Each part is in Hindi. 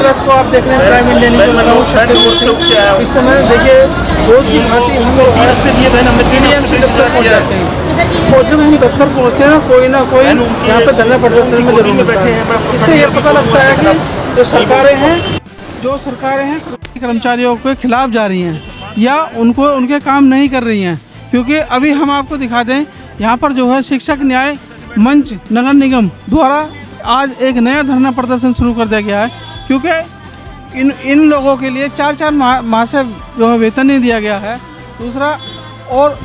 हाथरस को आप देख रहे हैं, प्राइम इंडियन जो लगा हुआ इस समय देखिए रोज की भांति हम लोग PDM से दफ्तर पहुँच जाते हैं, और जब हम दफ्तर पहुँचते हैं ना कोई यहाँ पे धरना प्रदर्शन में जरूर मिलता है। इससे ये पता लगता है कि जो सरकारें हैं सरकारी कर्मचारियों के खिलाफ जा रही हैं या उनके काम नहीं कर रही हैं। क्योंकि अभी हम आपको दिखा दें, यहाँ पर जो है शिक्षक न्याय मंच नगर निगम द्वारा आज एक नया धरना प्रदर्शन शुरू कर दिया गया है। क्योंकि इन लोगों के लिए 4 माह से जो है वेतन नहीं दिया गया है। दूसरा, और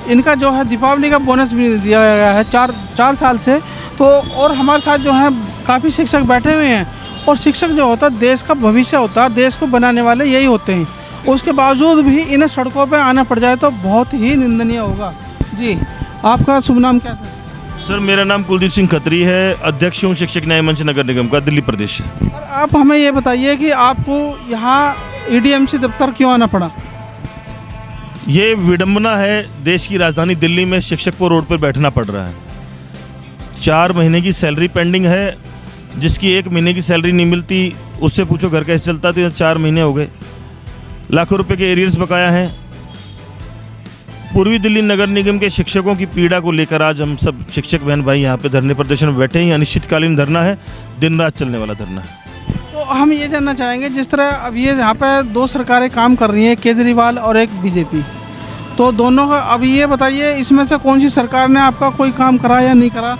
इनका जो है दीपावली का बोनस भी नहीं दिया गया है 4 साल से। तो और हमारे साथ जो है काफ़ी शिक्षक बैठे हुए हैं, और शिक्षक जो होता है देश का भविष्य होता है, देश को बनाने वाले यही होते हैं। उसके बावजूद भी इन्हें सड़कों पर आना पड़ जाए तो बहुत ही निंदनीय होगा। जी, आपका शुभ नाम क्या है? सर, मेरा नाम कुलदीप सिंह खत्री है, अध्यक्ष हूँ शिक्षक न्याय मंच नगर निगम का, दिल्ली प्रदेश। सर, आप हमें ये बताइए कि आपको यहाँ EDMC दफ्तर क्यों आना पड़ा? ये विडंबना है, देश की राजधानी दिल्ली में शिक्षक को रोड पर बैठना पड़ रहा है। 4 महीने की सैलरी पेंडिंग है, जिसकी 1 महीने की सैलरी नहीं मिलती। उससे पूछो घर कैसे चलता, तो 4 महीने हो गए। लाखों रुपए के एरियर्स बकाया हैं। पूर्वी दिल्ली नगर निगम के शिक्षकों की पीड़ा को लेकर आज हम सब शिक्षक बहन भाई यहाँ पे धरने प्रदर्शन में बैठे हैं। अनिश्चितकालीन धरना है, दिन रात चलने वाला धरना है। तो हम ये जानना चाहेंगे, जिस तरह अब ये यहाँ पे 2 सरकारें काम कर रही हैं, केजरीवाल और एक BJP, तो दोनों का अब ये बताइए इसमें से कौन सी सरकार ने आपका कोई काम करा या नहीं करा?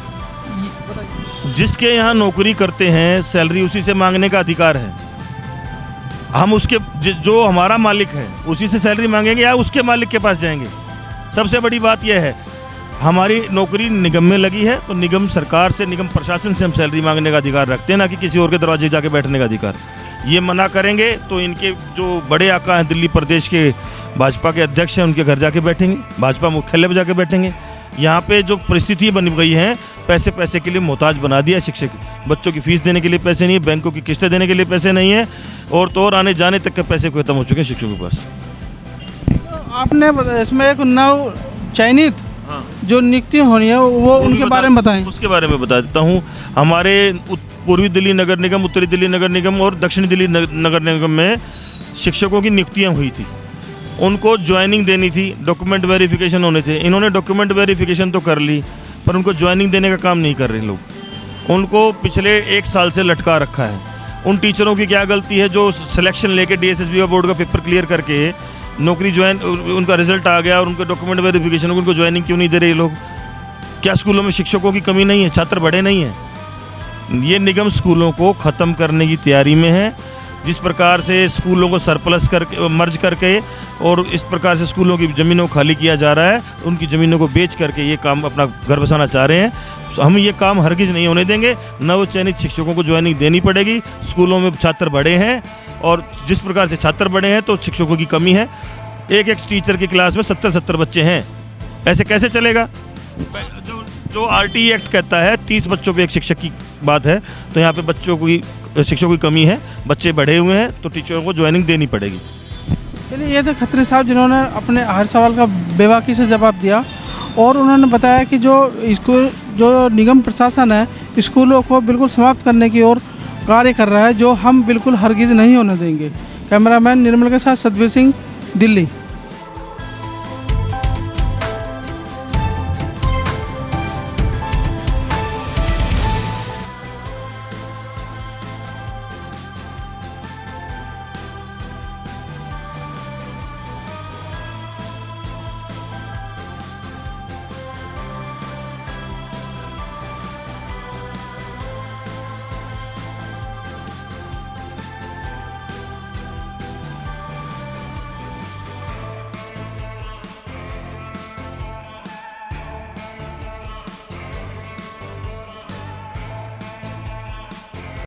जिसके यहाँ नौकरी करते हैं सैलरी उसी से मांगने का अधिकार है। हम उसके जो हमारा मालिक है उसी से सैलरी मांगेंगे या उसके मालिक के पास जाएंगे? सबसे बड़ी बात यह है, हमारी नौकरी निगम में लगी है तो निगम सरकार से, निगम प्रशासन से हम सैलरी मांगने का अधिकार रखते हैं, ना कि किसी और के दरवाजे जाके बैठने का अधिकार। ये मना करेंगे तो इनके जो बड़े आका हैं दिल्ली प्रदेश के भाजपा के अध्यक्ष हैं, उनके घर जाके बैठेंगे, भाजपा मुख्यालय पर जाके बैठेंगे। यहाँ पे जो परिस्थिति बन गई है, पैसे के लिए मोहताज बना दिया शिक्षक। बच्चों की फीस देने के लिए पैसे नहीं है, बैंकों की किस्तें देने के लिए पैसे नहीं है, और तो और आने जाने तक के पैसे खत्म हो चुके हैं शिक्षकों के पास। आपने इसमें एक नव चयनित जो नियुक्ति होनी है वो उनके बारे में बताएं। उसके बारे में बता देता हूँ। हमारे पूर्वी दिल्ली नगर निगम, उत्तरी दिल्ली नगर निगम और दक्षिणी दिल्ली नगर निगम में शिक्षकों की नियुक्तियाँ हुई थी। उनको ज्वाइनिंग देनी थी, डॉक्यूमेंट वेरिफिकेशन होने थे। इन्होंने डॉक्यूमेंट वेरिफिकेशन तो कर ली, पर उनको ज्वाइनिंग देने का काम नहीं कर रहे लोग। उनको पिछले 1 साल से लटका रखा है। उन टीचरों की क्या गलती है जो सिलेक्शन लेके DSSB का बोर्ड का पेपर क्लियर करके नौकरी ज्वाइन, उनका रिजल्ट आ गया और उनके डॉक्यूमेंट वेरिफिकेशन, उनको ज्वाइनिंग क्यों नहीं दे रहे ये लोग? क्या स्कूलों में शिक्षकों की कमी नहीं है? छात्र बढ़े नहीं हैं? ये निगम स्कूलों को ख़त्म करने की तैयारी में है। जिस प्रकार से स्कूलों को सरप्लस करके, मर्ज करके, और इस प्रकार से स्कूलों की ज़मीनों को खाली किया जा रहा है, उनकी ज़मीनों को बेच करके ये काम अपना घर बसाना चाह रहे हैं। तो हम ये काम हरगिज़ नहीं होने देंगे। नव चयनित शिक्षकों को ज्वाइनिंग देनी पड़ेगी। स्कूलों में छात्र बढ़े हैं, और जिस प्रकार से छात्र बढ़े हैं तो शिक्षकों की कमी है। एक टीचर की क्लास में 70 बच्चे हैं, ऐसे कैसे चलेगा? जो RTE एक्ट कहता है 30 बच्चों पे एक शिक्षक की बात है, तो यहाँ पे शिक्षकों की कमी है, बच्चे बढ़े हुए हैं, तो टीचरों को ज्वाइनिंग देनी पड़ेगी। चलिए, ये थे खत्री साहब जिन्होंने अपने हर सवाल का बेबाकी से जवाब दिया, और उन्होंने बताया कि जो निगम प्रशासन है स्कूलों को बिल्कुल समाप्त करने की ओर कार्य कर रहा है, जो हम बिल्कुल हरगिज़ नहीं होने देंगे। कैमरामैन निर्मल के साथ सतबीर सिंह, दिल्ली।